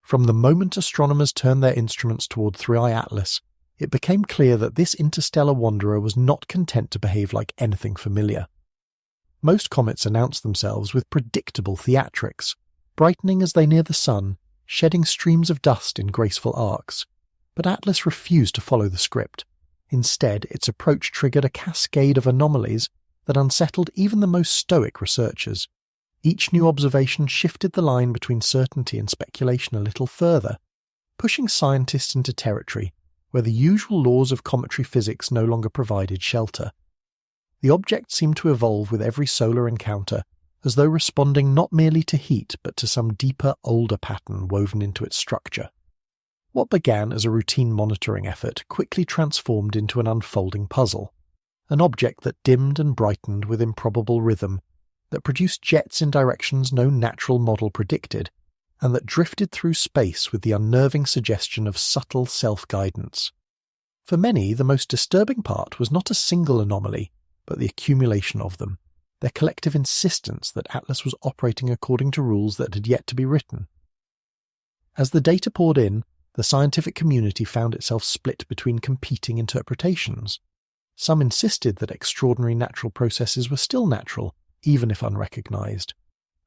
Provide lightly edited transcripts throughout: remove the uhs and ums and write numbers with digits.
From the moment astronomers turned their instruments toward 3i Atlas, it became clear that this interstellar wanderer was not content to behave like anything familiar. Most comets announce themselves with predictable theatrics, brightening as they near the sun, shedding streams of dust in graceful arcs. But Atlas refused to follow the script. Instead, its approach triggered a cascade of anomalies that unsettled even the most stoic researchers. Each new observation shifted the line between certainty and speculation a little further, pushing scientists into territory where the usual laws of cometary physics no longer provided shelter. The object seemed to evolve with every solar encounter, as though responding not merely to heat but to some deeper, older pattern woven into its structure. What began as a routine monitoring effort quickly transformed into an unfolding puzzle, an object that dimmed and brightened with improbable rhythm, that produced jets in directions no natural model predicted, and that drifted through space with the unnerving suggestion of subtle self-guidance. For many, the most disturbing part was not a single anomaly, but the accumulation of them, their collective insistence that Atlas was operating according to rules that had yet to be written. As the data poured in, the scientific community found itself split between competing interpretations. Some insisted that extraordinary natural processes were still natural, even if unrecognized.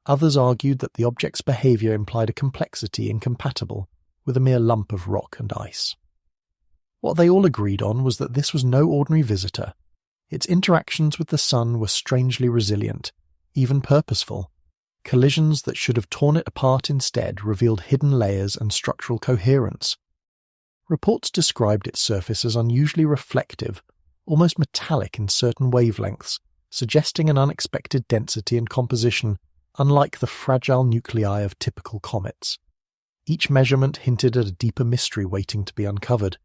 Others argued that the object's behavior implied a complexity incompatible with a mere lump of rock and ice. What they all agreed on was that this was no ordinary visitor. Its interactions with the sun were strangely resilient, even purposeful. Collisions that should have torn it apart instead revealed hidden layers and structural coherence. Reports described its surface as unusually reflective, almost metallic in certain wavelengths, suggesting an unexpected density and composition unlike the fragile nuclei of typical comets. Each measurement hinted at a deeper mystery waiting to be uncovered,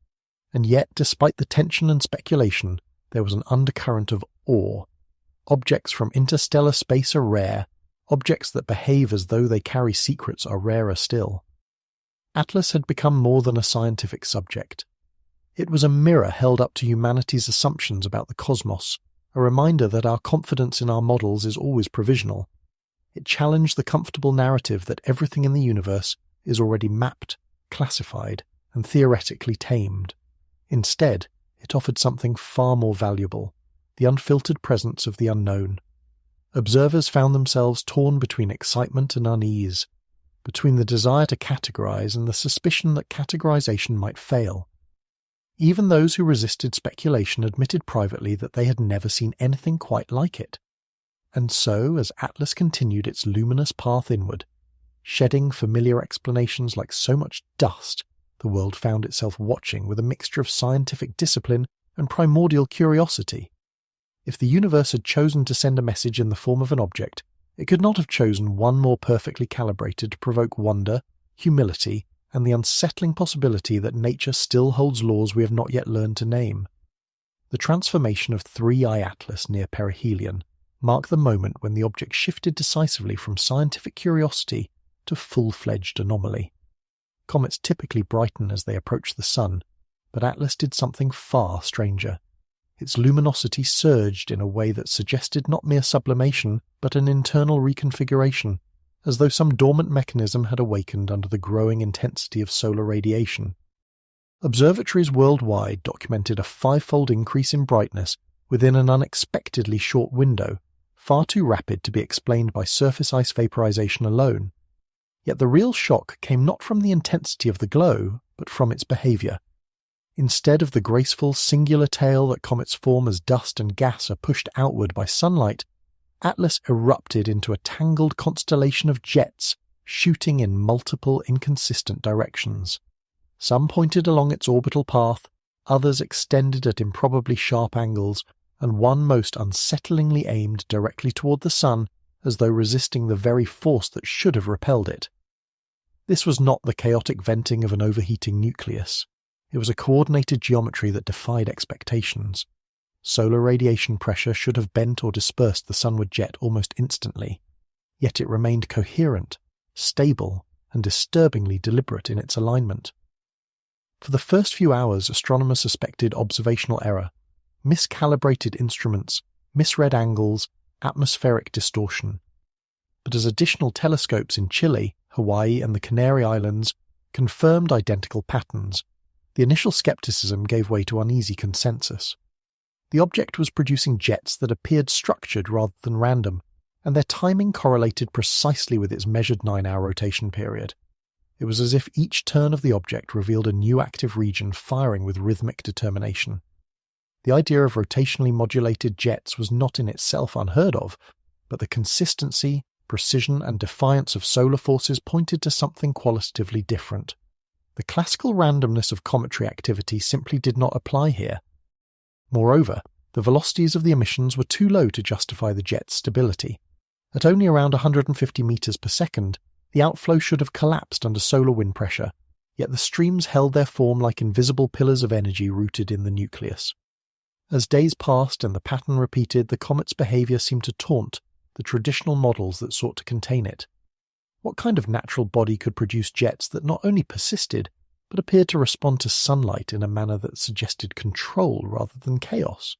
and yet, despite the tension and speculation, there was an undercurrent of awe. Objects from interstellar space are rare. Objects that behave as though they carry secrets are rarer still. Atlas had become more than a scientific subject. It was a mirror held up to humanity's assumptions about the cosmos, a reminder that our confidence in our models is always provisional. It challenged the comfortable narrative that everything in the universe is already mapped, classified, and theoretically tamed. Instead, it offered something far more valuable, the unfiltered presence of the unknown. Observers found themselves torn between excitement and unease, between the desire to categorize and the suspicion that categorization might fail. Even those who resisted speculation admitted privately that they had never seen anything quite like it. And so, as Atlas continued its luminous path inward, shedding familiar explanations like so much dust, the world found itself watching with a mixture of scientific discipline and primordial curiosity. If the universe had chosen to send a message in the form of an object, it could not have chosen one more perfectly calibrated to provoke wonder, humility, and the unsettling possibility that nature still holds laws we have not yet learned to name. The transformation of 3i Atlas near perihelion marked the moment when the object shifted decisively from scientific curiosity to full-fledged anomaly. Comets typically brighten as they approach the sun, but Atlas did something far stranger. Its luminosity surged in a way that suggested not mere sublimation, but an internal reconfiguration, as though some dormant mechanism had awakened under the growing intensity of solar radiation. Observatories worldwide documented a 5-fold increase in brightness within an unexpectedly short window, far too rapid to be explained by surface ice vaporization alone. Yet the real shock came not from the intensity of the glow, but from its behavior. Instead of the graceful, singular tail that comets form as dust and gas are pushed outward by sunlight, Atlas erupted into a tangled constellation of jets, shooting in multiple inconsistent directions. Some pointed along its orbital path, others extended at improbably sharp angles, and one most unsettlingly aimed directly toward the sun, as though resisting the very force that should have repelled it. This was not the chaotic venting of an overheating nucleus. It was a coordinated geometry that defied expectations. Solar radiation pressure should have bent or dispersed the sunward jet almost instantly, yet it remained coherent, stable, and disturbingly deliberate in its alignment. For the first few hours, astronomers suspected observational error, miscalibrated instruments, misread angles, atmospheric distortion. But as additional telescopes in Chile, Hawaii, and the Canary Islands confirmed identical patterns, the initial skepticism gave way to uneasy consensus. The object was producing jets that appeared structured rather than random, and their timing correlated precisely with its measured 9-hour rotation period. It was as if each turn of the object revealed a new active region firing with rhythmic determination. The idea of rotationally modulated jets was not in itself unheard of, but the consistency, precision, and defiance of solar forces pointed to something qualitatively different. The classical randomness of cometary activity simply did not apply here. Moreover, the velocities of the emissions were too low to justify the jet's stability. At only around 150 meters per second, the outflow should have collapsed under solar wind pressure, yet the streams held their form like invisible pillars of energy rooted in the nucleus. As days passed and the pattern repeated, the comet's behavior seemed to taunt the traditional models that sought to contain it. What kind of natural body could produce jets that not only persisted, but appeared to respond to sunlight in a manner that suggested control rather than chaos?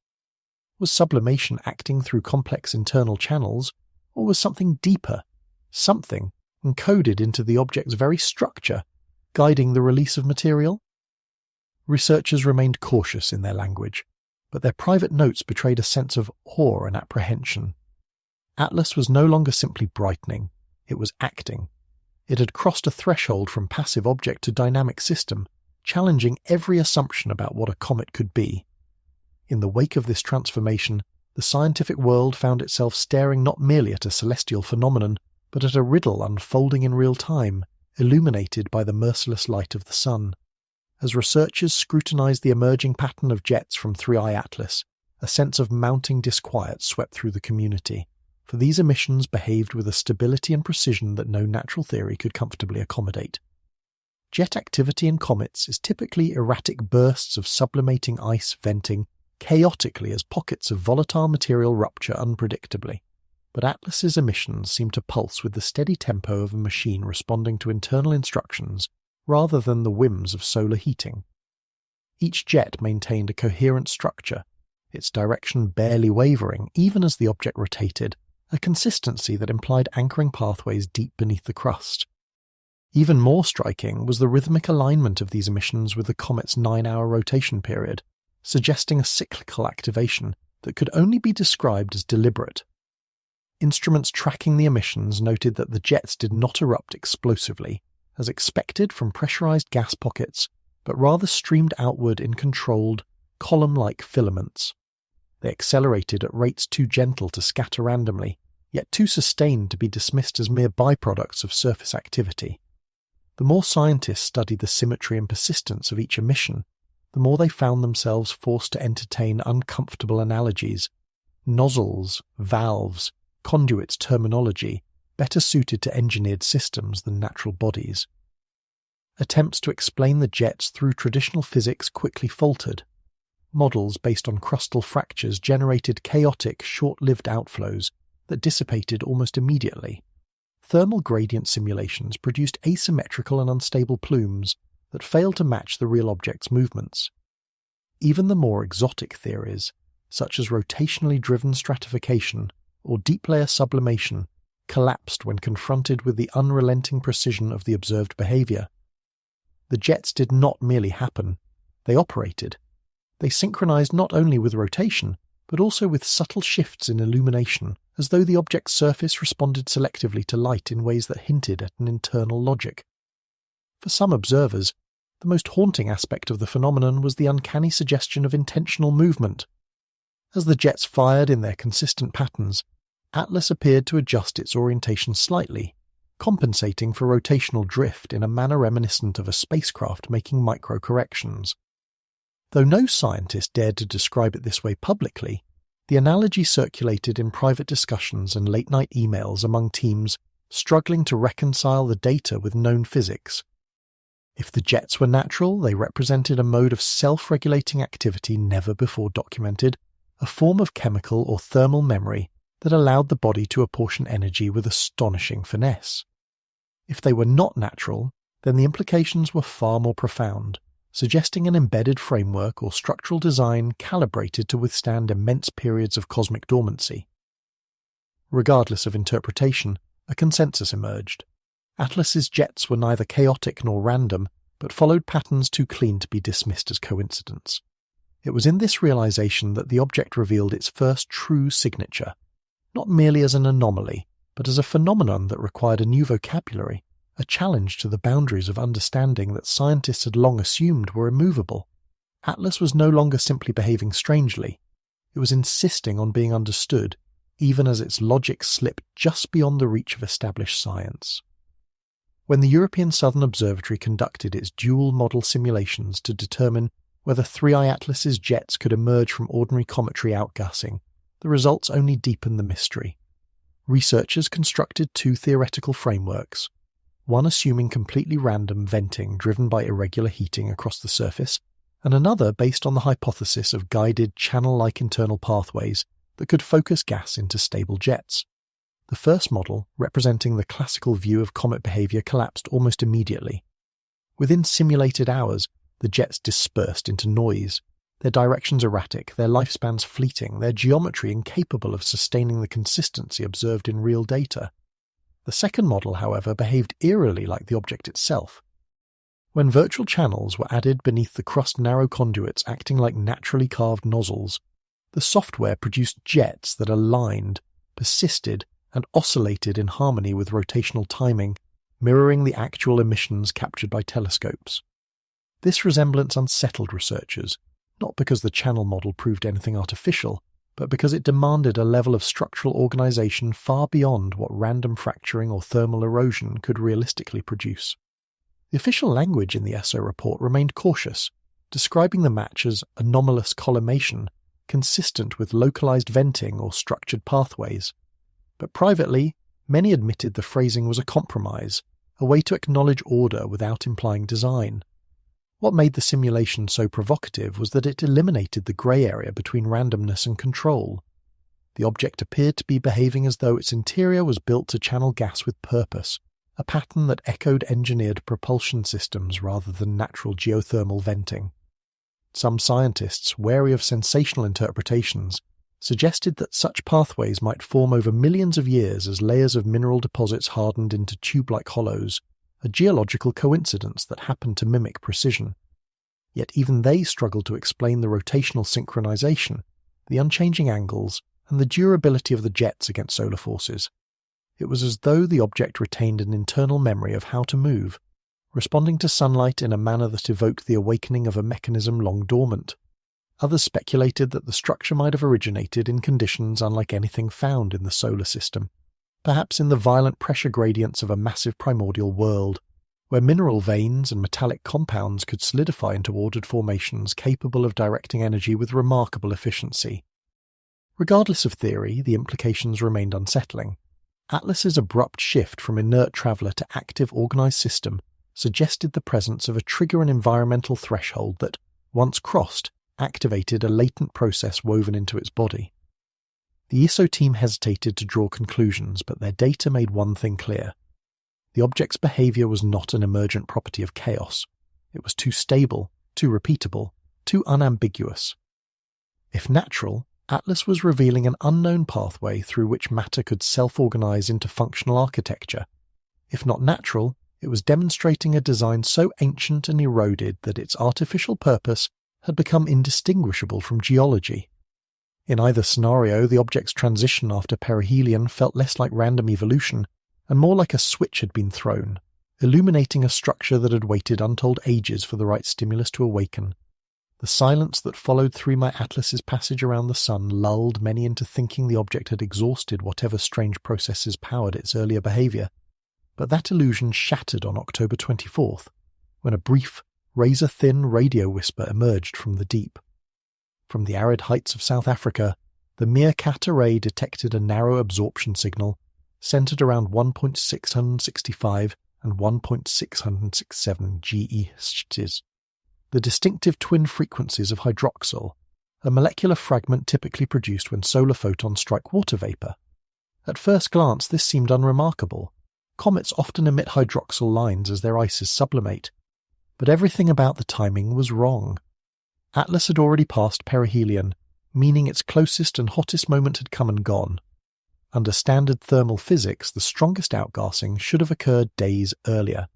Was sublimation acting through complex internal channels, or was something deeper, something encoded into the object's very structure, guiding the release of material? Researchers remained cautious in their language, but their private notes betrayed a sense of awe and apprehension. Atlas was no longer simply brightening, it was acting. It had crossed a threshold from passive object to dynamic system, challenging every assumption about what a comet could be. In the wake of this transformation, the scientific world found itself staring not merely at a celestial phenomenon, but at a riddle unfolding in real time, illuminated by the merciless light of the sun. As researchers scrutinized the emerging pattern of jets from 3I Atlas, a sense of mounting disquiet swept through the community, for these emissions behaved with a stability and precision that no natural theory could comfortably accommodate. Jet activity in comets is typically erratic bursts of sublimating ice venting chaotically as pockets of volatile material rupture unpredictably, but Atlas's emissions seem to pulse with the steady tempo of a machine responding to internal instructions rather than the whims of solar heating. Each jet maintained a coherent structure, its direction barely wavering even as the object rotated, a consistency that implied anchoring pathways deep beneath the crust. Even more striking was the rhythmic alignment of these emissions with the comet's 9-hour rotation period, suggesting a cyclical activation that could only be described as deliberate. Instruments tracking the emissions noted that the jets did not erupt explosively, as expected from pressurized gas pockets, but rather streamed outward in controlled, column-like filaments. They accelerated at rates too gentle to scatter randomly, yet too sustained to be dismissed as mere byproducts of surface activity. The more scientists studied the symmetry and persistence of each emission, the more they found themselves forced to entertain uncomfortable analogies. Nozzles, valves, conduits terminology, better suited to engineered systems than natural bodies. Attempts to explain the jets through traditional physics quickly faltered. Models based on crustal fractures generated chaotic, short-lived outflows that dissipated almost immediately. Thermal gradient simulations produced asymmetrical and unstable plumes that failed to match the real object's movements. Even the more exotic theories, such as rotationally driven stratification or deep-layer sublimation, collapsed when confronted with the unrelenting precision of the observed behavior. The jets did not merely happen, they operated. They synchronized not only with rotation, but also with subtle shifts in illumination, as though the object's surface responded selectively to light in ways that hinted at an internal logic. For some observers, the most haunting aspect of the phenomenon was the uncanny suggestion of intentional movement. As the jets fired in their consistent patterns, Atlas appeared to adjust its orientation slightly, compensating for rotational drift in a manner reminiscent of a spacecraft making micro-corrections. Though no scientist dared to describe it this way publicly, the analogy circulated in private discussions and late-night emails among teams struggling to reconcile the data with known physics. If the jets were natural, they represented a mode of self-regulating activity never before documented, a form of chemical or thermal memory that allowed the body to apportion energy with astonishing finesse. If they were not natural, then the implications were far more profound, suggesting an embedded framework or structural design calibrated to withstand immense periods of cosmic dormancy. Regardless of interpretation, a consensus emerged. Atlas's jets were neither chaotic nor random, but followed patterns too clean to be dismissed as coincidence. It was in this realization that the object revealed its first true signature, not merely as an anomaly, but as a phenomenon that required a new vocabulary, a challenge to the boundaries of understanding that scientists had long assumed were immovable. Atlas was no longer simply behaving strangely. It was insisting on being understood, even as its logic slipped just beyond the reach of established science. When the European Southern Observatory conducted its dual model simulations to determine whether 3I Atlas's jets could emerge from ordinary cometary outgassing, the results only deepened the mystery. Researchers constructed two theoretical frameworks, one assuming completely random venting driven by irregular heating across the surface, and another based on the hypothesis of guided channel-like internal pathways that could focus gas into stable jets. The first model, representing the classical view of comet behavior, collapsed almost immediately. Within simulated hours, the jets dispersed into noise, their directions erratic, their lifespans fleeting, their geometry incapable of sustaining the consistency observed in real data. The second model, however, behaved eerily like the object itself. When virtual channels were added beneath the crust narrow conduits acting like naturally carved nozzles, the software produced jets that aligned, persisted, and oscillated in harmony with rotational timing, mirroring the actual emissions captured by telescopes. This resemblance unsettled researchers, not because the channel model proved anything artificial, but because it demanded a level of structural organization far beyond what random fracturing or thermal erosion could realistically produce. The official language in the ESO report remained cautious, describing the match as anomalous collimation, consistent with localized venting or structured pathways. But privately, many admitted the phrasing was a compromise, a way to acknowledge order without implying design. What made the simulation so provocative was that it eliminated the grey area between randomness and control. The object appeared to be behaving as though its interior was built to channel gas with purpose, a pattern that echoed engineered propulsion systems rather than natural geothermal venting. Some scientists, wary of sensational interpretations, suggested that such pathways might form over millions of years as layers of mineral deposits hardened into tube-like hollows, a geological coincidence that happened to mimic precision. Yet even they struggled to explain the rotational synchronization, the unchanging angles, and the durability of the jets against solar forces. It was as though the object retained an internal memory of how to move, responding to sunlight in a manner that evoked the awakening of a mechanism long dormant. Others speculated that the structure might have originated in conditions unlike anything found in the solar system, perhaps in the violent pressure gradients of a massive primordial world, where mineral veins and metallic compounds could solidify into ordered formations capable of directing energy with remarkable efficiency. Regardless of theory, the implications remained unsettling. Atlas's abrupt shift from inert traveller to active organised system suggested the presence of a trigger and environmental threshold that, once crossed, activated a latent process woven into its body. The ESO team hesitated to draw conclusions, but their data made one thing clear. The object's behaviour was not an emergent property of chaos. It was too stable, too repeatable, too unambiguous. If natural, Atlas was revealing an unknown pathway through which matter could self-organize into functional architecture. If not natural, it was demonstrating a design so ancient and eroded that its artificial purpose had become indistinguishable from geology. In either scenario, the object's transition after perihelion felt less like random evolution and more like a switch had been thrown, illuminating a structure that had waited untold ages for the right stimulus to awaken. The silence that followed 3I Atlas's passage around the sun lulled many into thinking the object had exhausted whatever strange processes powered its earlier behaviour. But that illusion shattered on October 24th, when a brief, razor-thin radio whisper emerged from the deep. From the arid heights of South Africa, the Meerkat array detected a narrow absorption signal centered around 1.665 and 1.667 GeHz. The distinctive twin frequencies of hydroxyl, a molecular fragment typically produced when solar photons strike water vapour. At first glance, this seemed unremarkable. Comets often emit hydroxyl lines as their ices sublimate. But everything about the timing was wrong. Atlas had already passed perihelion, meaning its closest and hottest moment had come and gone. Under standard thermal physics, the strongest outgassing should have occurred days earlier.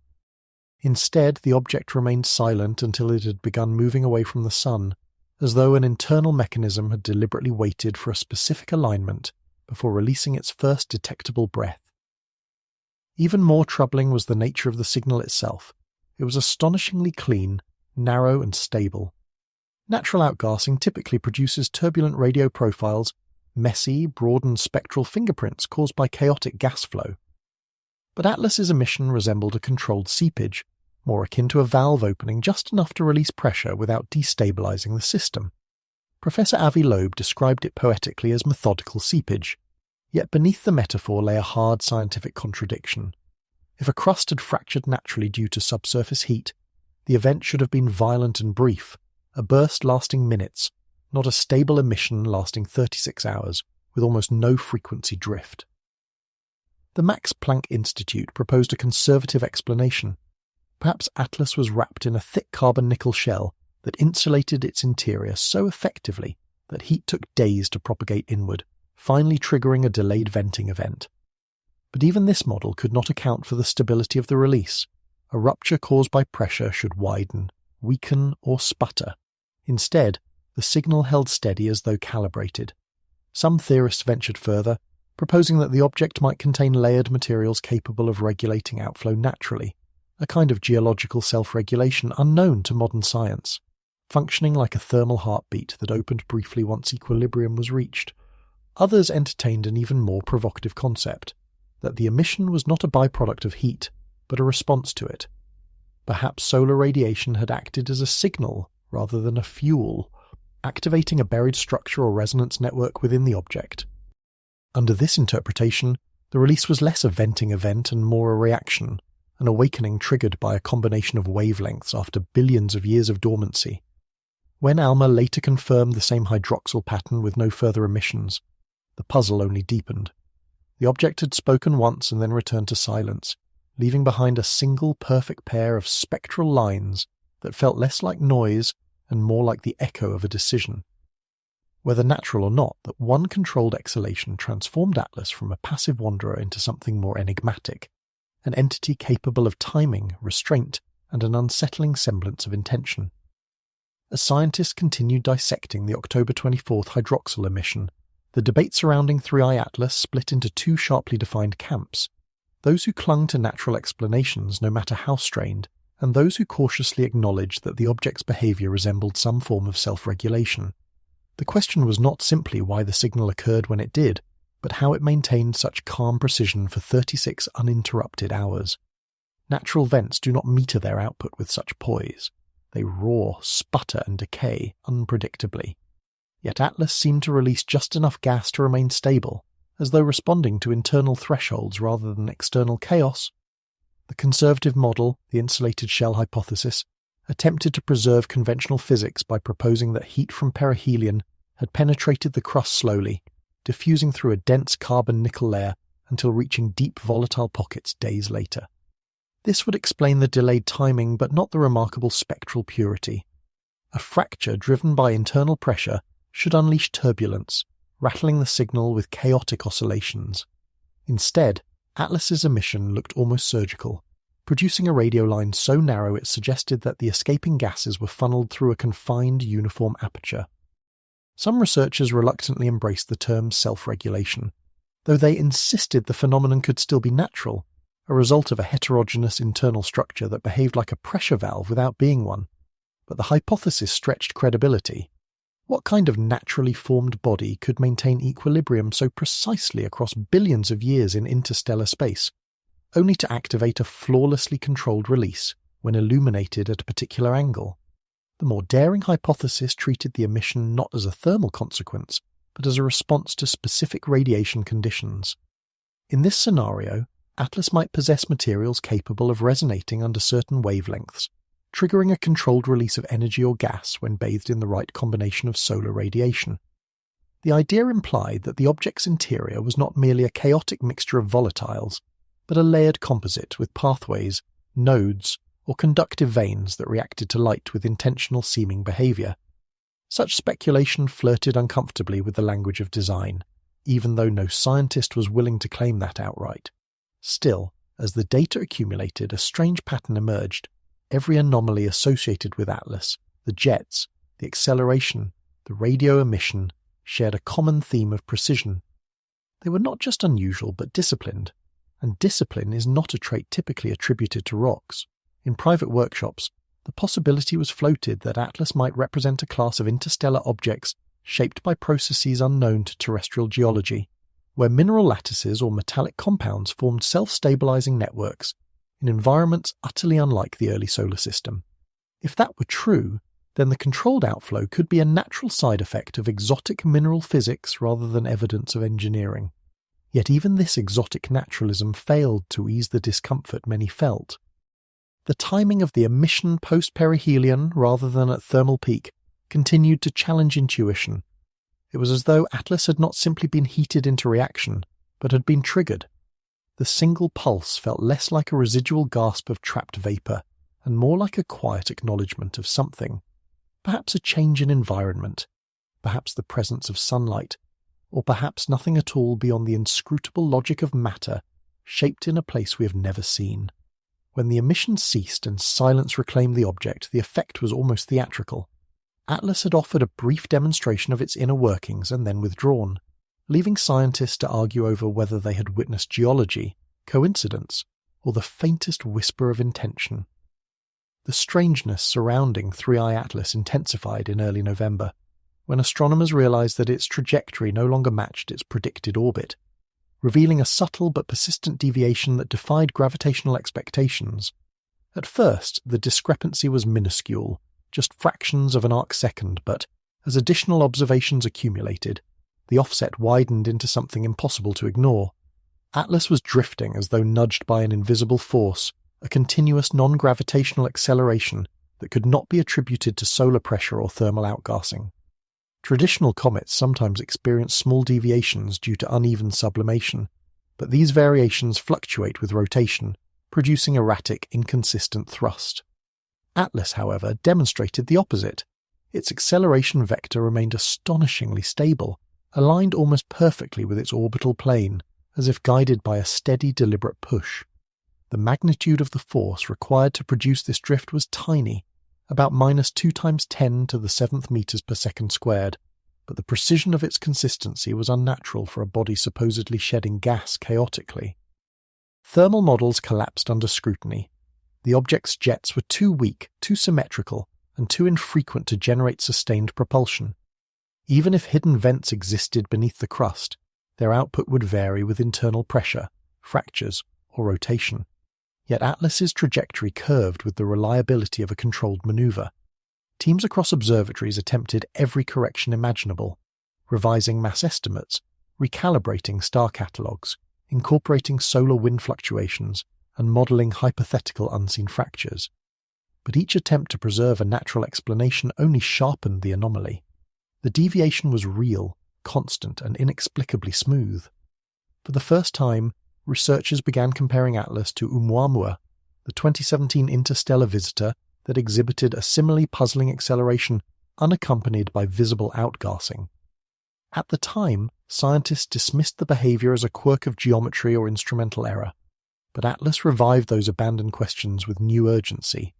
Instead, the object remained silent until it had begun moving away from the Sun, as though an internal mechanism had deliberately waited for a specific alignment before releasing its first detectable breath. Even more troubling was the nature of the signal itself. It was astonishingly clean, narrow and stable. Natural outgassing typically produces turbulent radio profiles, messy, broadened spectral fingerprints caused by chaotic gas flow. But Atlas's emission resembled a controlled seepage, more akin to a valve opening just enough to release pressure without destabilizing the system. Professor Avi Loeb described it poetically as methodical seepage, yet beneath the metaphor lay a hard scientific contradiction. If a crust had fractured naturally due to subsurface heat, the event should have been violent and brief, a burst lasting minutes, not a stable emission lasting 36 hours, with almost no frequency drift. The Max Planck Institute proposed a conservative explanation. Perhaps Atlas was wrapped in a thick carbon-nickel shell that insulated its interior so effectively that heat took days to propagate inward, finally triggering a delayed venting event. But even this model could not account for the stability of the release. A rupture caused by pressure should widen, weaken, or sputter. Instead, the signal held steady as though calibrated. Some theorists ventured further, proposing that the object might contain layered materials capable of regulating outflow naturally, a kind of geological self-regulation unknown to modern science, functioning like a thermal heartbeat that opened briefly once equilibrium was reached. Others entertained an even more provocative concept, that the emission was not a byproduct of heat, but a response to it. Perhaps solar radiation had acted as a signal rather than a fuel, activating a buried structure or resonance network within the object. Under this interpretation, the release was less a venting event and more a reaction, an awakening triggered by a combination of wavelengths after billions of years of dormancy. When ALMA later confirmed the same hydroxyl pattern with no further emissions, the puzzle only deepened. The object had spoken once and then returned to silence, leaving behind a single perfect pair of spectral lines that felt less like noise and more like the echo of a decision. Whether natural or not, that one controlled exhalation transformed Atlas from a passive wanderer into something more enigmatic, an entity capable of timing, restraint, and an unsettling semblance of intention. As scientists continued dissecting the October 24th hydroxyl emission, the debate surrounding 3I Atlas split into two sharply defined camps: those who clung to natural explanations no matter how strained, and those who cautiously acknowledged that the object's behavior resembled some form of self-regulation. The question was not simply why the signal occurred when it did, but how it maintained such calm precision for 36 uninterrupted hours. Natural vents do not meter their output with such poise. They roar, sputter, and decay unpredictably. Yet Atlas seemed to release just enough gas to remain stable, as though responding to internal thresholds rather than external chaos. The conservative model, the insulated shell hypothesis, attempted to preserve conventional physics by proposing that heat from perihelion had penetrated the crust slowly, diffusing through a dense carbon-nickel layer until reaching deep volatile pockets days later. This would explain the delayed timing but not the remarkable spectral purity. A fracture driven by internal pressure should unleash turbulence, rattling the signal with chaotic oscillations. Instead, Atlas's emission looked almost surgical, producing a radio line so narrow it suggested that the escaping gases were funneled through a confined uniform aperture. Some researchers reluctantly embraced the term self-regulation, though they insisted the phenomenon could still be natural, a result of a heterogeneous internal structure that behaved like a pressure valve without being one. But the hypothesis stretched credibility. What kind of naturally formed body could maintain equilibrium so precisely across billions of years in interstellar space, only to activate a flawlessly controlled release when illuminated at a particular angle? The more daring hypothesis treated the emission not as a thermal consequence, but as a response to specific radiation conditions. In this scenario, Atlas might possess materials capable of resonating under certain wavelengths, triggering a controlled release of energy or gas when bathed in the right combination of solar radiation. The idea implied that the object's interior was not merely a chaotic mixture of volatiles, but a layered composite with pathways, nodes, or conductive veins that reacted to light with intentional seeming behavior. Such speculation flirted uncomfortably with the language of design, even though no scientist was willing to claim that outright. Still, as the data accumulated, a strange pattern emerged. Every anomaly associated with Atlas, the jets, the acceleration, the radio emission, shared a common theme of precision. They were not just unusual but disciplined, and discipline is not a trait typically attributed to rocks. In private workshops, the possibility was floated that Atlas might represent a class of interstellar objects shaped by processes unknown to terrestrial geology, where mineral lattices or metallic compounds formed self-stabilizing networks in environments utterly unlike the early solar system. If that were true, then the controlled outflow could be a natural side effect of exotic mineral physics rather than evidence of engineering. Yet even this exotic naturalism failed to ease the discomfort many felt. The timing of the emission post-perihelion rather than at thermal peak continued to challenge intuition. It was as though Atlas had not simply been heated into reaction, but had been triggered. The single pulse felt less like a residual gasp of trapped vapour, and more like a quiet acknowledgement of something. Perhaps a change in environment, perhaps the presence of sunlight, or perhaps nothing at all beyond the inscrutable logic of matter, shaped in a place we have never seen. When the emission ceased and silence reclaimed the object, the effect was almost theatrical. Atlas had offered a brief demonstration of its inner workings and then withdrawn, leaving scientists to argue over whether they had witnessed geology, coincidence, or the faintest whisper of intention. The strangeness surrounding 3I Atlas intensified in early November, when astronomers realized that its trajectory no longer matched its predicted orbit, revealing a subtle but persistent deviation that defied gravitational expectations. At first, the discrepancy was minuscule, just fractions of an arc-second, but as additional observations accumulated, the offset widened into something impossible to ignore. Atlas was drifting as though nudged by an invisible force, a continuous non-gravitational acceleration that could not be attributed to solar pressure or thermal outgassing. Traditional comets sometimes experience small deviations due to uneven sublimation, but these variations fluctuate with rotation, producing erratic, inconsistent thrust. Atlas, however, demonstrated the opposite. Its acceleration vector remained astonishingly stable, aligned almost perfectly with its orbital plane, as if guided by a steady, deliberate push. The magnitude of the force required to produce this drift was tiny, about -2 × 10⁷ meters per second squared, but the precision of its consistency was unnatural for a body supposedly shedding gas chaotically. Thermal models collapsed under scrutiny. The object's jets were too weak, too symmetrical, and too infrequent to generate sustained propulsion. Even if hidden vents existed beneath the crust, their output would vary with internal pressure, fractures, or rotation. Yet Atlas's trajectory curved with the reliability of a controlled maneuver. Teams across observatories attempted every correction imaginable, revising mass estimates, recalibrating star catalogues, incorporating solar wind fluctuations, and modelling hypothetical unseen fractures. But each attempt to preserve a natural explanation only sharpened the anomaly. The deviation was real, constant, and inexplicably smooth. For the first time, researchers began comparing Atlas to Oumuamua, the 2017 interstellar visitor that exhibited a similarly puzzling acceleration unaccompanied by visible outgassing. At the time, scientists dismissed the behavior as a quirk of geometry or instrumental error, but Atlas revived those abandoned questions with new urgency.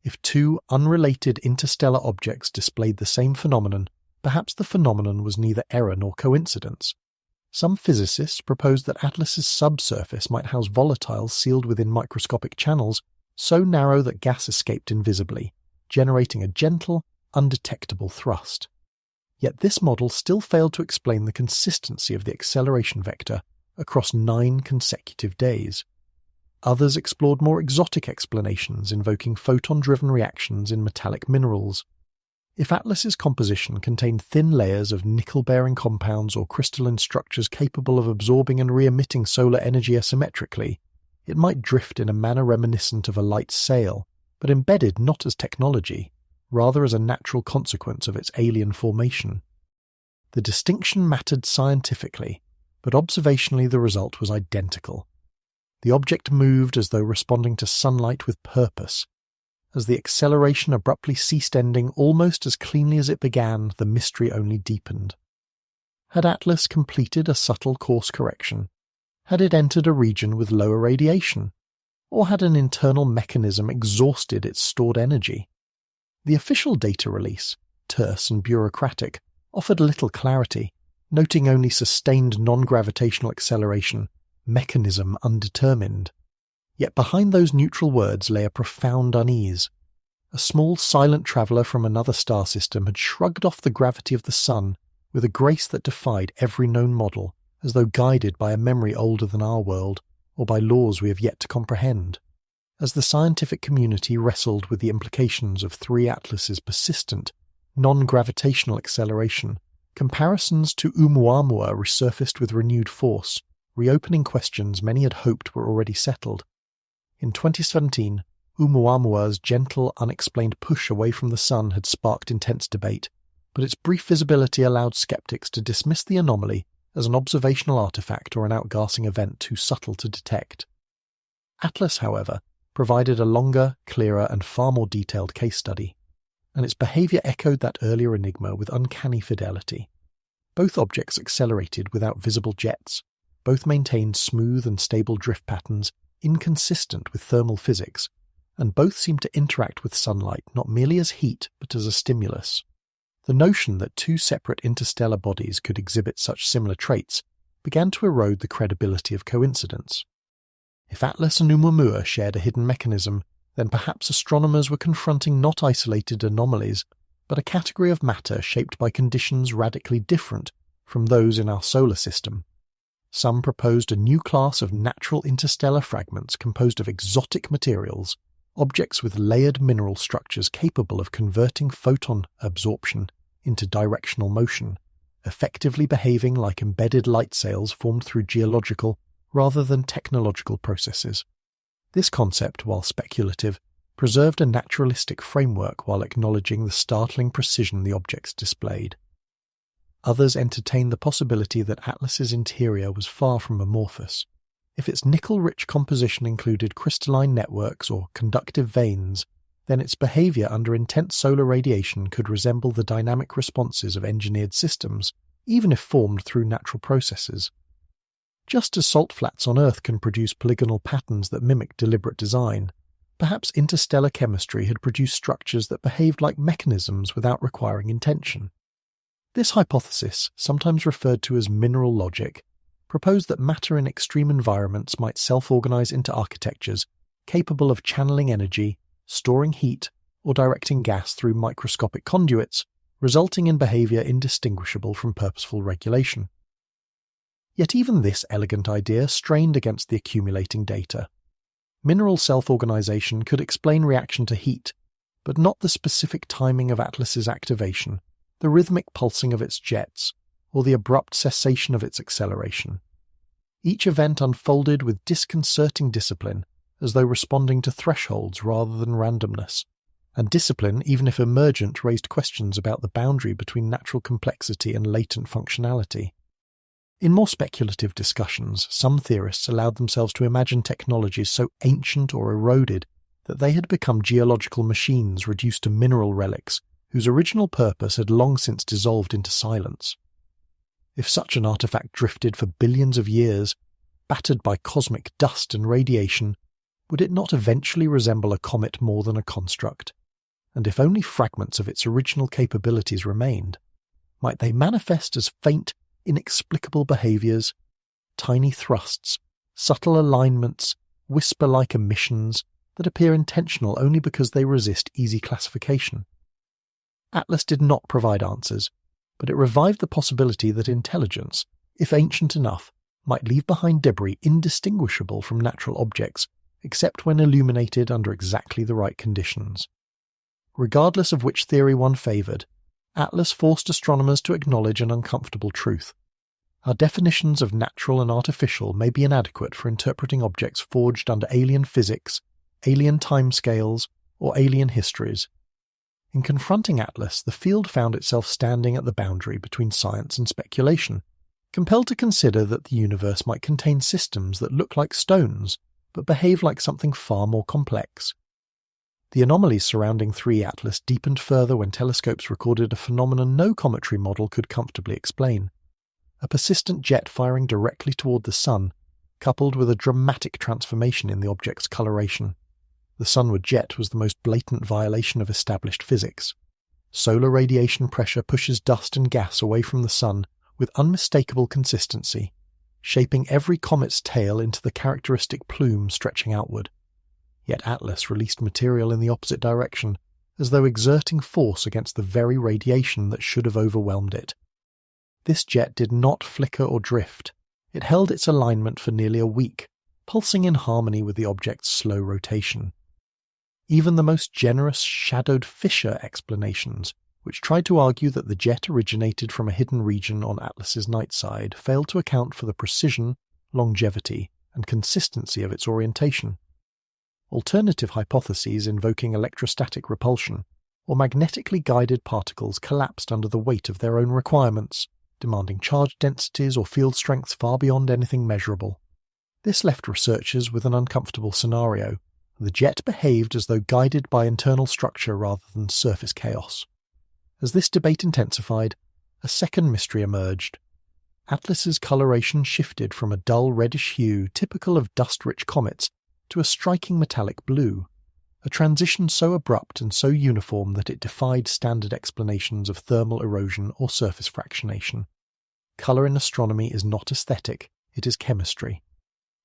If two unrelated interstellar objects displayed the same phenomenon, perhaps the phenomenon was neither error nor coincidence. Some physicists proposed that Atlas's subsurface might house volatiles sealed within microscopic channels so narrow that gas escaped invisibly, generating a gentle, undetectable thrust. Yet this model still failed to explain the consistency of the acceleration vector across 9 consecutive days. Others explored more exotic explanations invoking photon-driven reactions in metallic minerals. If Atlas's composition contained thin layers of nickel-bearing compounds or crystalline structures capable of absorbing and re-emitting solar energy asymmetrically, it might drift in a manner reminiscent of a light sail, but embedded not as technology, rather as a natural consequence of its alien formation. The distinction mattered scientifically, but observationally the result was identical. The object moved as though responding to sunlight with purpose. As the acceleration abruptly ceased, ending almost as cleanly as it began, the mystery only deepened. Had Atlas completed a subtle course correction? Had it entered a region with lower radiation? Or had an internal mechanism exhausted its stored energy? The official data release, terse and bureaucratic, offered little clarity, noting only sustained non-gravitational acceleration, mechanism undetermined. Yet behind those neutral words lay a profound unease. A small silent traveller from another star system had shrugged off the gravity of the Sun with a grace that defied every known model, as though guided by a memory older than our world, or by laws we have yet to comprehend. As the scientific community wrestled with the implications of 3 Atlas's persistent, non-gravitational acceleration, comparisons to Oumuamua resurfaced with renewed force, reopening questions many had hoped were already settled. In 2017, Oumuamua's gentle, unexplained push away from the Sun had sparked intense debate, but its brief visibility allowed skeptics to dismiss the anomaly as an observational artifact or an outgassing event too subtle to detect. Atlas, however, provided a longer, clearer, and far more detailed case study, and its behaviour echoed that earlier enigma with uncanny fidelity. Both objects accelerated without visible jets, both maintained smooth and stable drift patterns inconsistent with thermal physics, and both seemed to interact with sunlight not merely as heat but as a stimulus. The notion that 2 separate interstellar bodies could exhibit such similar traits began to erode the credibility of coincidence. If Atlas and Oumuamua shared a hidden mechanism, then perhaps astronomers were confronting not isolated anomalies, but a category of matter shaped by conditions radically different from those in our solar system. Some proposed a new class of natural interstellar fragments composed of exotic materials, objects with layered mineral structures capable of converting photon absorption into directional motion, effectively behaving like embedded light sails formed through geological rather than technological processes. This concept, while speculative, preserved a naturalistic framework while acknowledging the startling precision the objects displayed. Others entertained the possibility that Atlas's interior was far from amorphous. If its nickel-rich composition included crystalline networks or conductive veins, then its behaviour under intense solar radiation could resemble the dynamic responses of engineered systems, even if formed through natural processes. Just as salt flats on Earth can produce polygonal patterns that mimic deliberate design, perhaps interstellar chemistry had produced structures that behaved like mechanisms without requiring intention. This hypothesis, sometimes referred to as mineral logic, proposed that matter in extreme environments might self-organize into architectures capable of channeling energy, storing heat, or directing gas through microscopic conduits, resulting in behavior indistinguishable from purposeful regulation. Yet even this elegant idea strained against the accumulating data. Mineral self-organization could explain reaction to heat, but not the specific timing of Atlas's activation, the rhythmic pulsing of its jets, or the abrupt cessation of its acceleration. Each event unfolded with disconcerting discipline, as though responding to thresholds rather than randomness, and discipline, even if emergent, raised questions about the boundary between natural complexity and latent functionality. In more speculative discussions, some theorists allowed themselves to imagine technologies so ancient or eroded that they had become geological machines reduced to mineral relics whose original purpose had long since dissolved into silence. If such an artifact drifted for billions of years, battered by cosmic dust and radiation, would it not eventually resemble a comet more than a construct? And if only fragments of its original capabilities remained, might they manifest as faint, inexplicable behaviours, tiny thrusts, subtle alignments, whisper-like emissions that appear intentional only because they resist easy classification? Atlas did not provide answers, but it revived the possibility that intelligence, if ancient enough, might leave behind debris indistinguishable from natural objects, except when illuminated under exactly the right conditions. Regardless of which theory one favoured, Atlas forced astronomers to acknowledge an uncomfortable truth. Our definitions of natural and artificial may be inadequate for interpreting objects forged under alien physics, alien timescales, or alien histories. In confronting Atlas, the field found itself standing at the boundary between science and speculation, compelled to consider that the universe might contain systems that look like stones, but behave like something far more complex. The anomalies surrounding 3 Atlas deepened further when telescopes recorded a phenomenon no cometary model could comfortably explain. a persistent jet firing directly toward the Sun, coupled with a dramatic transformation in the object's coloration. The sunward jet was the most blatant violation of established physics. Solar radiation pressure pushes dust and gas away from the Sun with unmistakable consistency, shaping every comet's tail into the characteristic plume stretching outward. Yet Atlas released material in the opposite direction, as though exerting force against the very radiation that should have overwhelmed it. This jet did not flicker or drift. It held its alignment for nearly a week, pulsing in harmony with the object's slow rotation. Even the most generous shadowed fissure explanations, which tried to argue that the jet originated from a hidden region on Atlas's night side, failed to account for the precision, longevity, and consistency of its orientation. Alternative hypotheses invoking electrostatic repulsion or magnetically guided particles collapsed under the weight of their own requirements, demanding charge densities or field strengths far beyond anything measurable. This left researchers with an uncomfortable scenario. The jet behaved as though guided by internal structure rather than surface chaos. As this debate intensified, a second mystery emerged. Atlas's coloration shifted from a dull reddish hue typical of dust-rich comets to a striking metallic blue, a transition so abrupt and so uniform that it defied standard explanations of thermal erosion or surface fractionation. Colour in astronomy is not aesthetic, it is chemistry.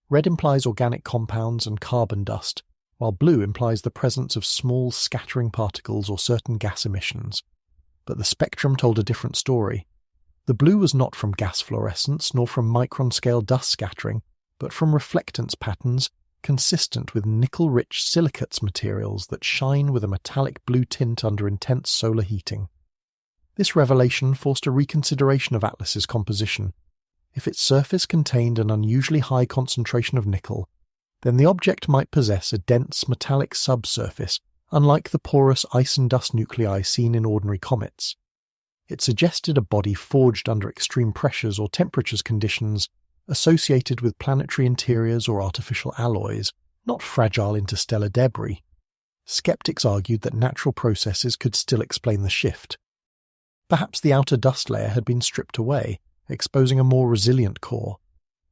Red implies organic compounds and carbon dust, while blue implies the presence of small scattering particles or certain gas emissions. But the spectrum told a different story. The blue was not from gas fluorescence nor from micron-scale dust scattering, but from reflectance patterns consistent with nickel-rich silicates materials that shine with a metallic blue tint under intense solar heating. This revelation forced a reconsideration of Atlas's composition. If its surface contained an unusually high concentration of nickel, then the object might possess a dense metallic subsurface, unlike the porous ice and dust nuclei seen in ordinary comets. It suggested a body forged under extreme pressures or temperatures conditions associated with planetary interiors or artificial alloys, not fragile interstellar debris. Skeptics argued that natural processes could still explain the shift. Perhaps the outer dust layer had been stripped away, exposing a more resilient core.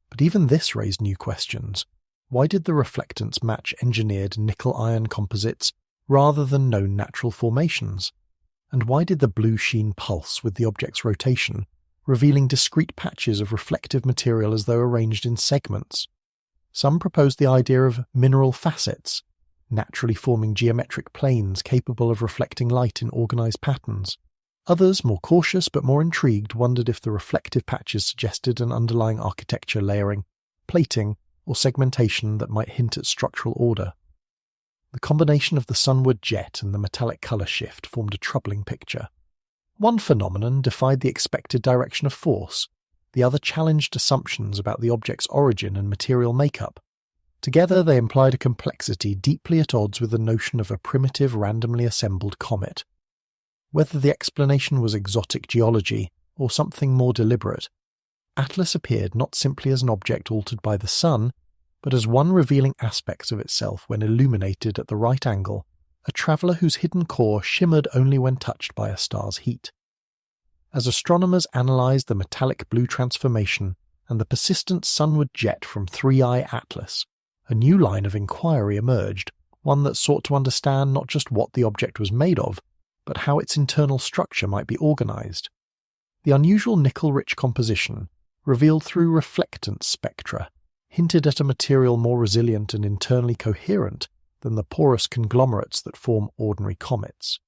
But even this raised new questions. Why did the reflectance match engineered nickel-iron composites rather than known natural formations? And why did the blue sheen pulse with the object's rotation, revealing discrete patches of reflective material as though arranged in segments? Some proposed the idea of mineral facets, naturally forming geometric planes capable of reflecting light in organized patterns. Others, more cautious but more intrigued, wondered if the reflective patches suggested an underlying architecture layering, plating, or segmentation that might hint at structural order. The combination of the sunward jet and the metallic colour shift formed a troubling picture. One phenomenon defied the expected direction of force, the other challenged assumptions about the object's origin and material makeup. Together they implied a complexity deeply at odds with the notion of a primitive randomly assembled comet. Whether the explanation was exotic geology or something more deliberate, Atlas appeared not simply as an object altered by the sun, but as one revealing aspects of itself when illuminated at the right angle, a traveller whose hidden core shimmered only when touched by a star's heat. As astronomers analysed the metallic blue transformation and the persistent sunward jet from 3i Atlas, a new line of inquiry emerged, one that sought to understand not just what the object was made of, but how its internal structure might be organised. The unusual nickel-rich composition, revealed through reflectance spectra, hinted at a material more resilient and internally coherent than the porous conglomerates that form ordinary comets.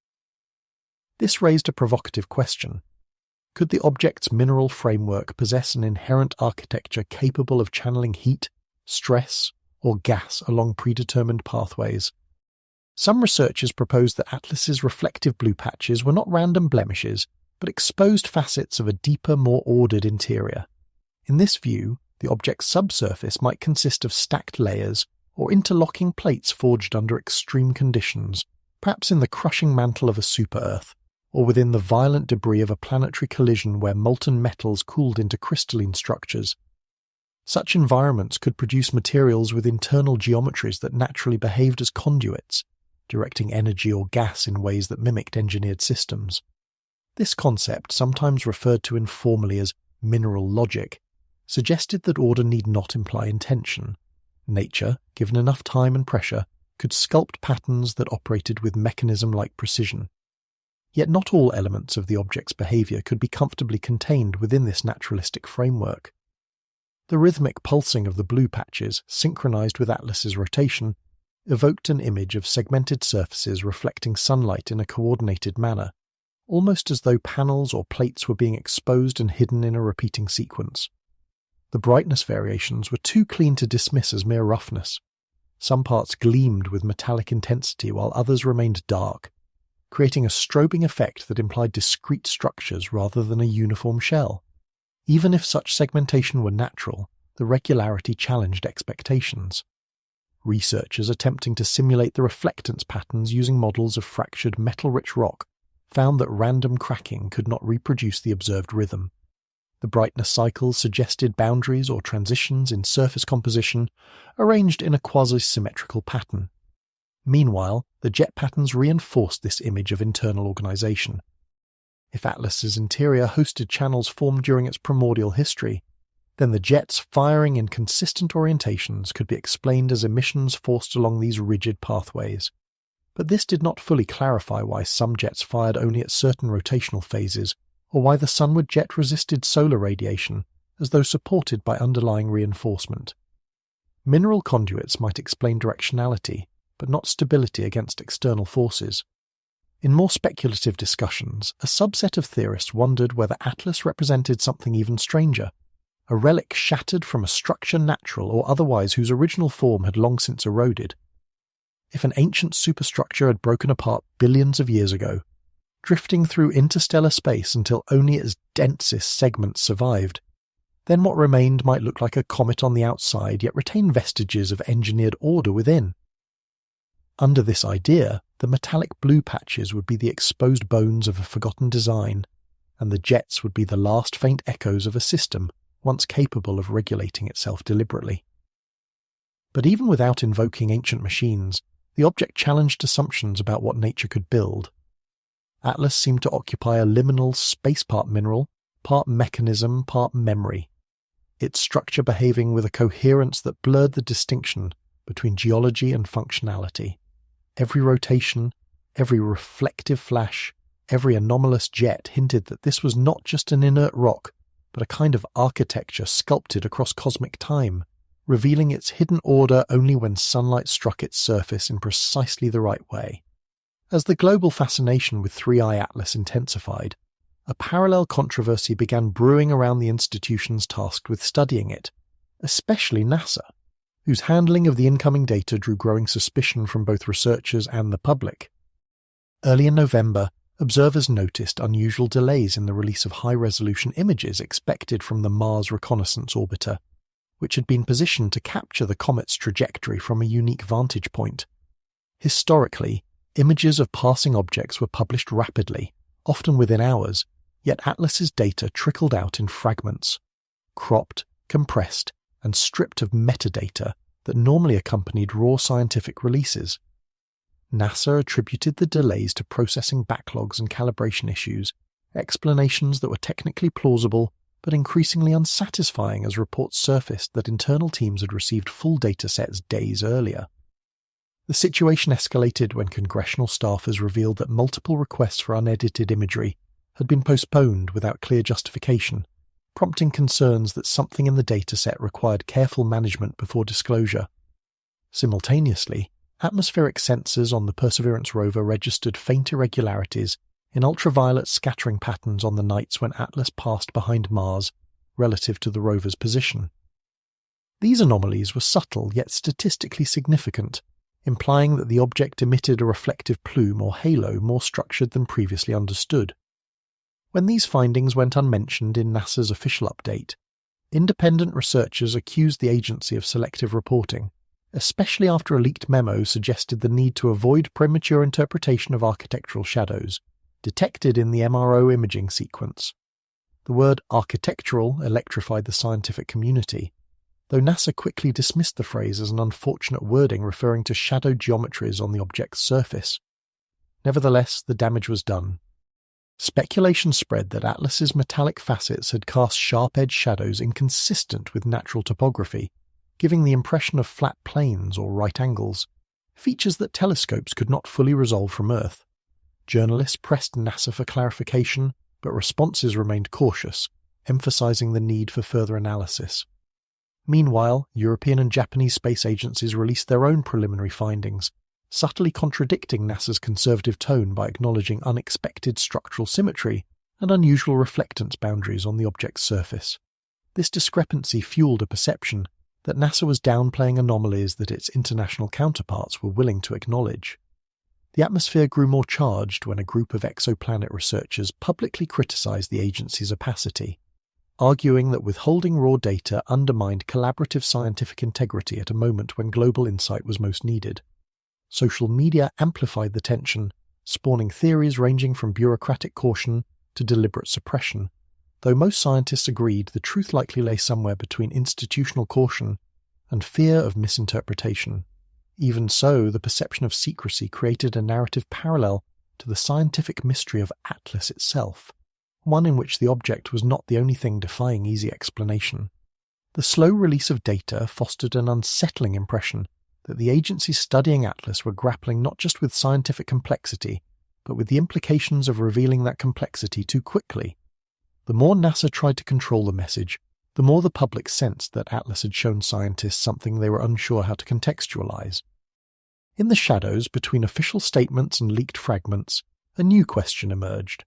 This raised a provocative question. Could the object's mineral framework possess an inherent architecture capable of channeling heat, stress, or gas along predetermined pathways? Some researchers proposed that Atlas's reflective blue patches were not random blemishes, but exposed facets of a deeper, more ordered interior. In this view, the object's subsurface might consist of stacked layers or interlocking plates forged under extreme conditions, perhaps in the crushing mantle of a super-Earth, or within the violent debris of a planetary collision where molten metals cooled into crystalline structures. Such environments could produce materials with internal geometries that naturally behaved as conduits, directing energy or gas in ways that mimicked engineered systems. This concept, sometimes referred to informally as mineral logic, suggested that order need not imply intention. Nature, given enough time and pressure, could sculpt patterns that operated with mechanism-like precision. Yet not all elements of the object's behaviour could be comfortably contained within this naturalistic framework. The rhythmic pulsing of the blue patches, synchronized with Atlas's rotation, evoked an image of segmented surfaces reflecting sunlight in a coordinated manner, almost as though panels or plates were being exposed and hidden in a repeating sequence. The brightness variations were too clean to dismiss as mere roughness. Some parts gleamed with metallic intensity while others remained dark, creating a strobing effect that implied discrete structures rather than a uniform shell. Even if such segmentation were natural, the regularity challenged expectations. Researchers attempting to simulate the reflectance patterns using models of fractured metal-rich rock found that random cracking could not reproduce the observed rhythm. The brightness cycles suggested boundaries or transitions in surface composition arranged in a quasi-symmetrical pattern. Meanwhile, the jet patterns reinforced this image of internal organization. If Atlas's interior hosted channels formed during its primordial history, then the jets firing in consistent orientations could be explained as emissions forced along these rigid pathways. But this did not fully clarify why some jets fired only at certain rotational phases, or why the sunward jet resisted solar radiation, as though supported by underlying reinforcement. Mineral conduits might explain directionality, but not stability against external forces. In more speculative discussions, a subset of theorists wondered whether Atlas represented something even stranger, a relic shattered from a structure natural or otherwise whose original form had long since eroded. If an ancient superstructure had broken apart billions of years ago, drifting through interstellar space until only its densest segments survived, then what remained might look like a comet on the outside yet retain vestiges of engineered order within. Under this idea, the metallic blue patches would be the exposed bones of a forgotten design, and the jets would be the last faint echoes of a system once capable of regulating itself deliberately. But even without invoking ancient machines, the object challenged assumptions about what nature could build. Atlas seemed to occupy a liminal space-part mineral, part mechanism, part memory, its structure behaving with a coherence that blurred the distinction between geology and functionality. Every rotation, every reflective flash, every anomalous jet hinted that this was not just an inert rock, but a kind of architecture sculpted across cosmic time, revealing its hidden order only when sunlight struck its surface in precisely the right way. As the global fascination with 3I Atlas intensified, a parallel controversy began brewing around the institutions tasked with studying it, especially NASA, whose handling of the incoming data drew growing suspicion from both researchers and the public. Early in November, observers noticed unusual delays in the release of high-resolution images expected from the Mars Reconnaissance Orbiter, which had been positioned to capture the comet's trajectory from a unique vantage point. Historically, images of passing objects were published rapidly, often within hours, yet Atlas's data trickled out in fragments, cropped, compressed, and stripped of metadata that normally accompanied raw scientific releases. NASA attributed the delays to processing backlogs and calibration issues, explanations that were technically plausible but increasingly unsatisfying as reports surfaced that internal teams had received full datasets days earlier. The situation escalated when congressional staffers revealed that multiple requests for unedited imagery had been postponed without clear justification, prompting concerns that something in the dataset required careful management before disclosure. Simultaneously, atmospheric sensors on the Perseverance rover registered faint irregularities in ultraviolet scattering patterns on the nights when Atlas passed behind Mars relative to the rover's position. These anomalies were subtle yet statistically significant, implying that the object emitted a reflective plume or halo more structured than previously understood. When these findings went unmentioned in NASA's official update, independent researchers accused the agency of selective reporting, especially after a leaked memo suggested the need to avoid premature interpretation of architectural shadows detected in the MRO imaging sequence. The word architectural electrified the scientific community, though NASA quickly dismissed the phrase as an unfortunate wording referring to shadow geometries on the object's surface. Nevertheless, the damage was done. Speculation spread that Atlas's metallic facets had cast sharp-edged shadows inconsistent with natural topography, giving the impression of flat planes or right angles, features that telescopes could not fully resolve from Earth. Journalists pressed NASA for clarification, but responses remained cautious, emphasizing the need for further analysis. Meanwhile, European and Japanese space agencies released their own preliminary findings, subtly contradicting NASA's conservative tone by acknowledging unexpected structural symmetry and unusual reflectance boundaries on the object's surface. This discrepancy fueled a perception that NASA was downplaying anomalies that its international counterparts were willing to acknowledge. The atmosphere grew more charged when a group of exoplanet researchers publicly criticized the agency's opacity, arguing that withholding raw data undermined collaborative scientific integrity at a moment when global insight was most needed. Social media amplified the tension, spawning theories ranging from bureaucratic caution to deliberate suppression, though most scientists agreed the truth likely lay somewhere between institutional caution and fear of misinterpretation. Even so, the perception of secrecy created a narrative parallel to the scientific mystery of Atlas itself, one in which the object was not the only thing defying easy explanation. The slow release of data fostered an unsettling impression that the agencies studying Atlas were grappling not just with scientific complexity, but with the implications of revealing that complexity too quickly. The more NASA tried to control the message, the more the public sensed that Atlas had shown scientists something they were unsure how to contextualize. In the shadows between official statements and leaked fragments, a new question emerged.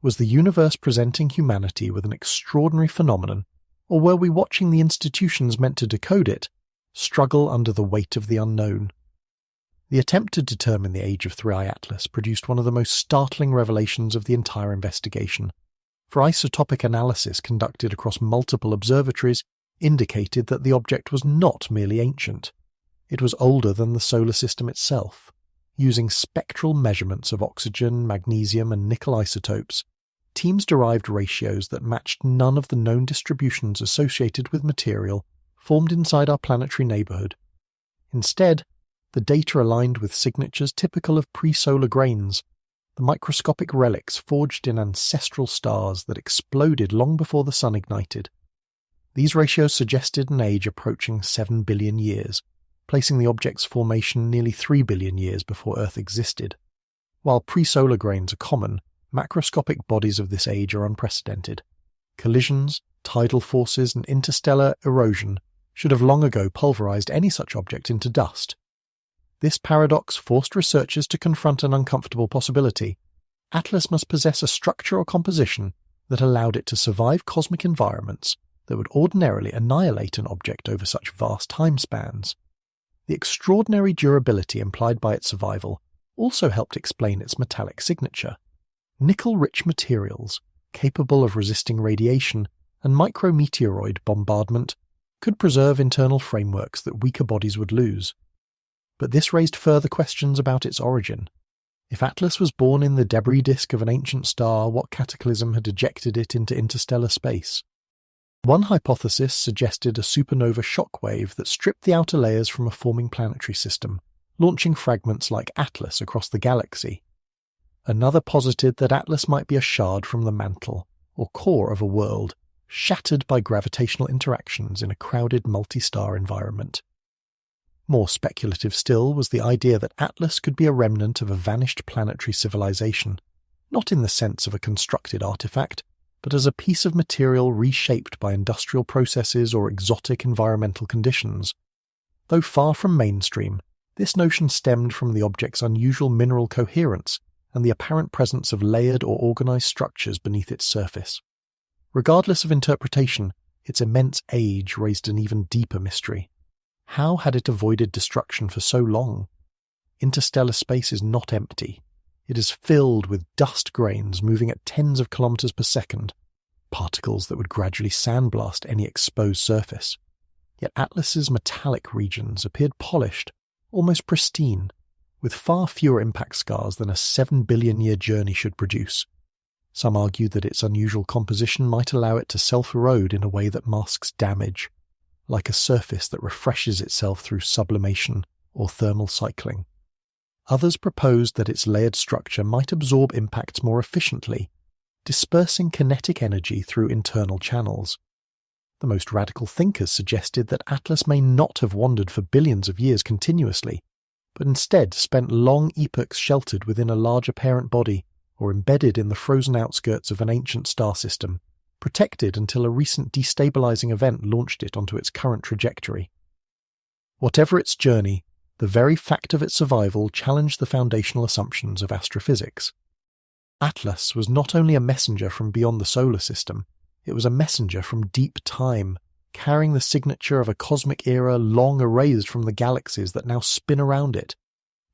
Was the universe presenting humanity with an extraordinary phenomenon, or were we watching the institutions meant to decode it struggle under the weight of the unknown? The attempt to determine the age of 3I Atlas produced one of the most startling revelations of the entire investigation, for isotopic analysis conducted across multiple observatories indicated that the object was not merely ancient. It was older than the solar system itself. Using spectral measurements of oxygen, magnesium, and nickel isotopes, teams derived ratios that matched none of the known distributions associated with material formed inside our planetary neighborhood. Instead, the data aligned with signatures typical of pre-solar grains, the microscopic relics forged in ancestral stars that exploded long before the sun ignited. These ratios suggested an age approaching 7 billion years, placing the object's formation nearly 3 billion years before Earth existed. While pre-solar grains are common, macroscopic bodies of this age are unprecedented. Collisions, tidal forces, and interstellar erosion should have long ago pulverized any such object into dust. This paradox forced researchers to confront an uncomfortable possibility. Atlas must possess a structure or composition that allowed it to survive cosmic environments that would ordinarily annihilate an object over such vast time spans. The extraordinary durability implied by its survival also helped explain its metallic signature. Nickel-rich materials, capable of resisting radiation and micrometeoroid bombardment, could preserve internal frameworks that weaker bodies would lose. But this raised further questions about its origin. If Atlas was born in the debris disk of an ancient star, what cataclysm had ejected it into interstellar space? One hypothesis suggested a supernova shockwave that stripped the outer layers from a forming planetary system, launching fragments like Atlas across the galaxy. Another posited that Atlas might be a shard from the mantle, or core of a world, shattered by gravitational interactions in a crowded multi-star environment. More speculative still was the idea that Atlas could be a remnant of a vanished planetary civilization, not in the sense of a constructed artifact, but as a piece of material reshaped by industrial processes or exotic environmental conditions. Though far from mainstream, this notion stemmed from the object's unusual mineral coherence and the apparent presence of layered or organized structures beneath its surface. Regardless of interpretation, its immense age raised an even deeper mystery. How had it avoided destruction for so long? Interstellar space is not empty. It is filled with dust grains moving at tens of kilometers per second, particles that would gradually sandblast any exposed surface. Yet Atlas's metallic regions appeared polished, almost pristine, with far fewer impact scars than a 7 billion year journey should produce. Some argued that its unusual composition might allow it to self-erode in a way that masks damage, like a surface that refreshes itself through sublimation or thermal cycling. Others proposed that its layered structure might absorb impacts more efficiently, dispersing kinetic energy through internal channels. The most radical thinkers suggested that Atlas may not have wandered for billions of years continuously, but instead spent long epochs sheltered within a larger parent body or embedded in the frozen outskirts of an ancient star system, protected until a recent destabilizing event launched it onto its current trajectory. Whatever its journey, the very fact of its survival challenged the foundational assumptions of astrophysics. Atlas was not only a messenger from beyond the solar system, it was a messenger from deep time, carrying the signature of a cosmic era long erased from the galaxies that now spin around it.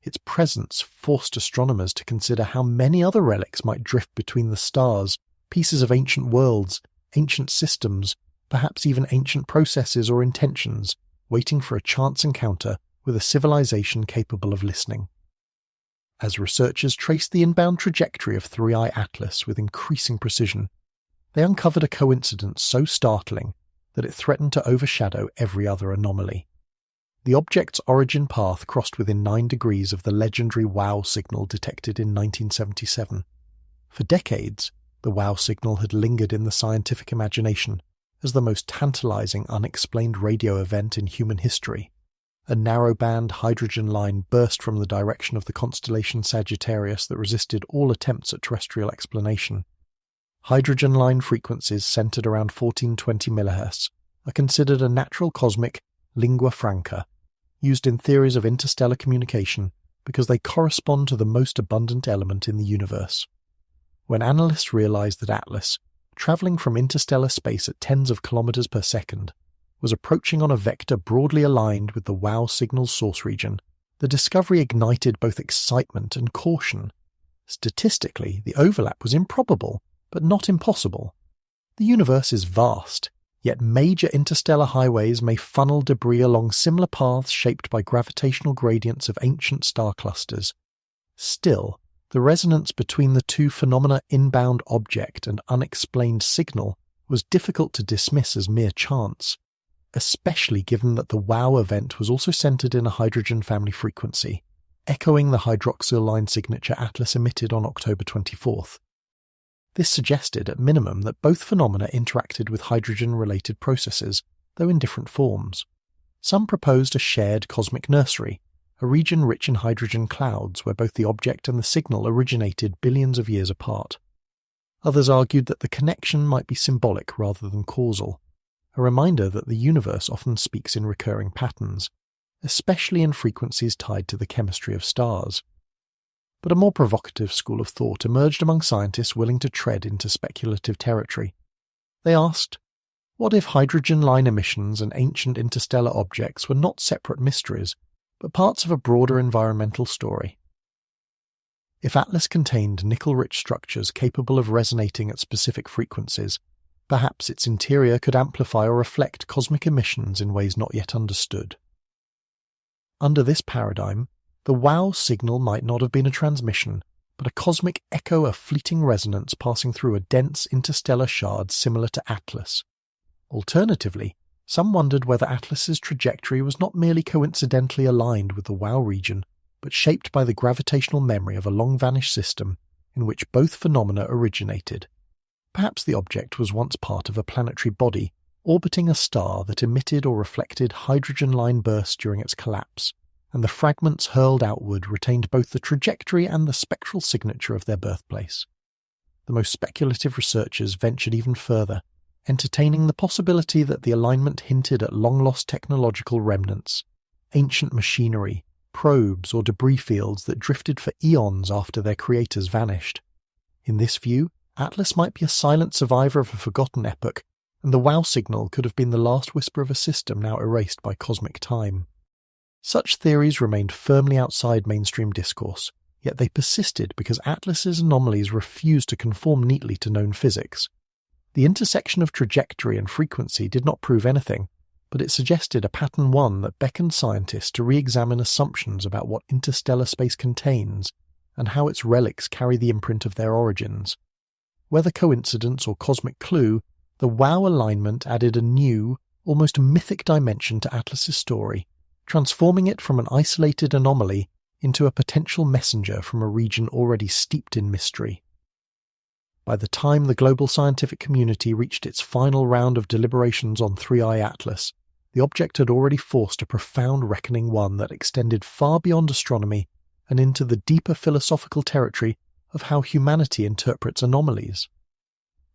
Its presence forced astronomers to consider how many other relics might drift between the stars, pieces of ancient worlds, ancient systems, perhaps even ancient processes or intentions, waiting for a chance encounter with a civilization capable of listening. As researchers traced the inbound trajectory of 3I Atlas with increasing precision, they uncovered a coincidence so startling that it threatened to overshadow every other anomaly. The object's origin path crossed within 9 degrees of the legendary WOW signal detected in 1977. For decades, the WOW signal had lingered in the scientific imagination as the most tantalizing unexplained radio event in human history. A narrow-band hydrogen line burst from the direction of the constellation Sagittarius that resisted all attempts at terrestrial explanation. Hydrogen line frequencies centered around 1420 MHz are considered a natural cosmic lingua franca, used in theories of interstellar communication because they correspond to the most abundant element in the universe. When analysts realized that Atlas, traveling from interstellar space at tens of kilometers per second, was approaching on a vector broadly aligned with the WOW signal's source region, the discovery ignited both excitement and caution. Statistically, the overlap was improbable, but not impossible. The universe is vast, yet major interstellar highways may funnel debris along similar paths shaped by gravitational gradients of ancient star clusters. Still, the resonance between the two phenomena, inbound object and unexplained signal, was difficult to dismiss as mere chance, especially given that the WOW event was also centered in a hydrogen family frequency, echoing the hydroxyl line signature Atlas emitted on October 24th. This suggested, at minimum, that both phenomena interacted with hydrogen-related processes, though in different forms. Some proposed a shared cosmic nursery, a region rich in hydrogen clouds where both the object and the signal originated billions of years apart. Others argued that the connection might be symbolic rather than causal, a reminder that the universe often speaks in recurring patterns, especially in frequencies tied to the chemistry of stars. But a more provocative school of thought emerged among scientists willing to tread into speculative territory. They asked, what if hydrogen line emissions and ancient interstellar objects were not separate mysteries, but parts of a broader environmental story? If Atlas contained nickel-rich structures capable of resonating at specific frequencies, perhaps its interior could amplify or reflect cosmic emissions in ways not yet understood. Under this paradigm, the WOW signal might not have been a transmission, but a cosmic echo of fleeting resonance passing through a dense interstellar shard similar to Atlas. Alternatively, some wondered whether Atlas's trajectory was not merely coincidentally aligned with the WOW region, but shaped by the gravitational memory of a long-vanished system in which both phenomena originated. Perhaps the object was once part of a planetary body, orbiting a star that emitted or reflected hydrogen line bursts during its collapse, and the fragments hurled outward retained both the trajectory and the spectral signature of their birthplace. The most speculative researchers ventured even further, entertaining the possibility that the alignment hinted at long-lost technological remnants, ancient machinery, probes or debris fields that drifted for eons after their creators vanished. In this view, Atlas might be a silent survivor of a forgotten epoch, and the WOW signal could have been the last whisper of a system now erased by cosmic time. Such theories remained firmly outside mainstream discourse, yet they persisted because Atlas's anomalies refused to conform neatly to known physics. The intersection of trajectory and frequency did not prove anything, but it suggested a pattern one that beckoned scientists to re-examine assumptions about what interstellar space contains and how its relics carry the imprint of their origins. Whether coincidence or cosmic clue, the WOW alignment added a new, almost mythic dimension to Atlas's story, transforming it from an isolated anomaly into a potential messenger from a region already steeped in mystery. By the time the global scientific community reached its final round of deliberations on 3I Atlas, the object had already forced a profound reckoning, one that extended far beyond astronomy and into the deeper philosophical territory of how humanity interprets anomalies.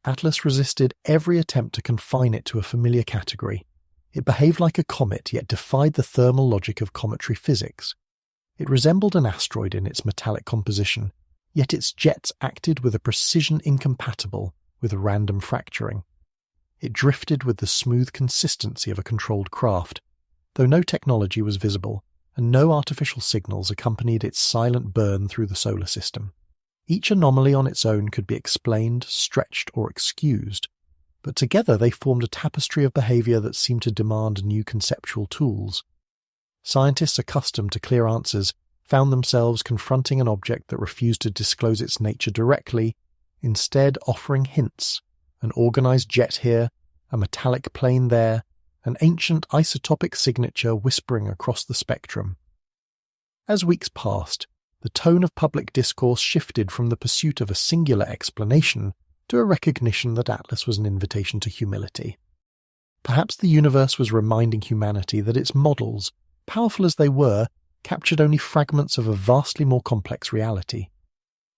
Atlas resisted every attempt to confine it to a familiar category. It behaved like a comet, yet defied the thermal logic of cometary physics. It resembled an asteroid in its metallic composition, yet its jets acted with a precision incompatible with random fracturing. It drifted with the smooth consistency of a controlled craft, though no technology was visible and no artificial signals accompanied its silent burn through the solar system. Each anomaly on its own could be explained, stretched, or excused, but together they formed a tapestry of behavior that seemed to demand new conceptual tools. Scientists accustomed to clear answers found themselves confronting an object that refused to disclose its nature directly, instead offering hints: an organized jet here, a metallic plane there, an ancient isotopic signature whispering across the spectrum. As weeks passed, the tone of public discourse shifted from the pursuit of a singular explanation to a recognition that Atlas was an invitation to humility. Perhaps the universe was reminding humanity that its models, powerful as they were, captured only fragments of a vastly more complex reality.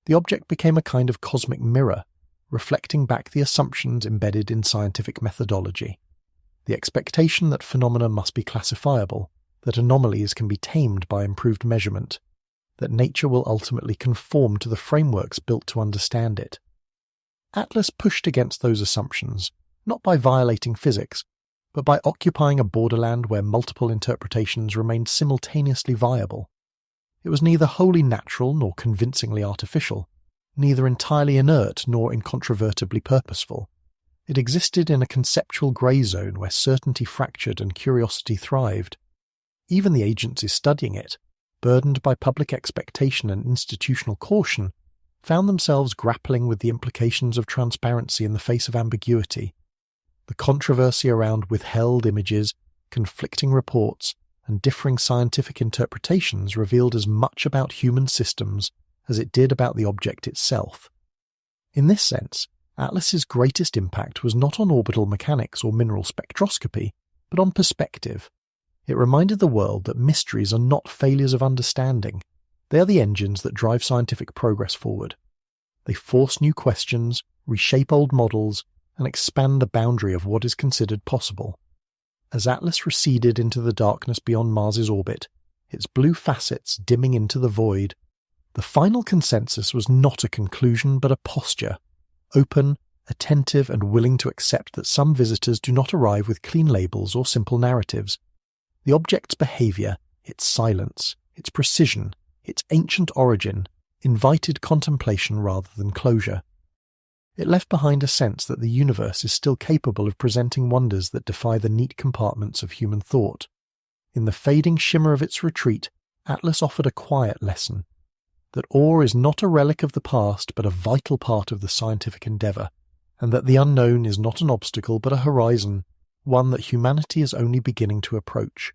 The object became a kind of cosmic mirror, reflecting back the assumptions embedded in scientific methodology. The expectation that phenomena must be classifiable, that anomalies can be tamed by improved measurement, that nature will ultimately conform to the frameworks built to understand it. Atlas pushed against those assumptions, not by violating physics, but by occupying a borderland where multiple interpretations remained simultaneously viable. It was neither wholly natural nor convincingly artificial, neither entirely inert nor incontrovertibly purposeful. It existed in a conceptual grey zone where certainty fractured and curiosity thrived. Even the agencies studying it, burdened by public expectation and institutional caution, found themselves grappling with the implications of transparency in the face of ambiguity. The controversy around withheld images, conflicting reports, and differing scientific interpretations revealed as much about human systems as it did about the object itself. In this sense, Atlas's greatest impact was not on orbital mechanics or mineral spectroscopy, but on perspective. It reminded the world that mysteries are not failures of understanding. They are the engines that drive scientific progress forward. They force new questions, reshape old models, and expand the boundary of what is considered possible. As Atlas receded into the darkness beyond Mars's orbit, its blue facets dimming into the void, the final consensus was not a conclusion but a posture, open, attentive, and willing to accept that some visitors do not arrive with clean labels or simple narratives. The object's behavior, its silence, its precision, its ancient origin, invited contemplation rather than closure. It left behind a sense that the universe is still capable of presenting wonders that defy the neat compartments of human thought. In the fading shimmer of its retreat, Atlas offered a quiet lesson: that awe is not a relic of the past but a vital part of the scientific endeavour, and that the unknown is not an obstacle but a horizon, one that humanity is only beginning to approach.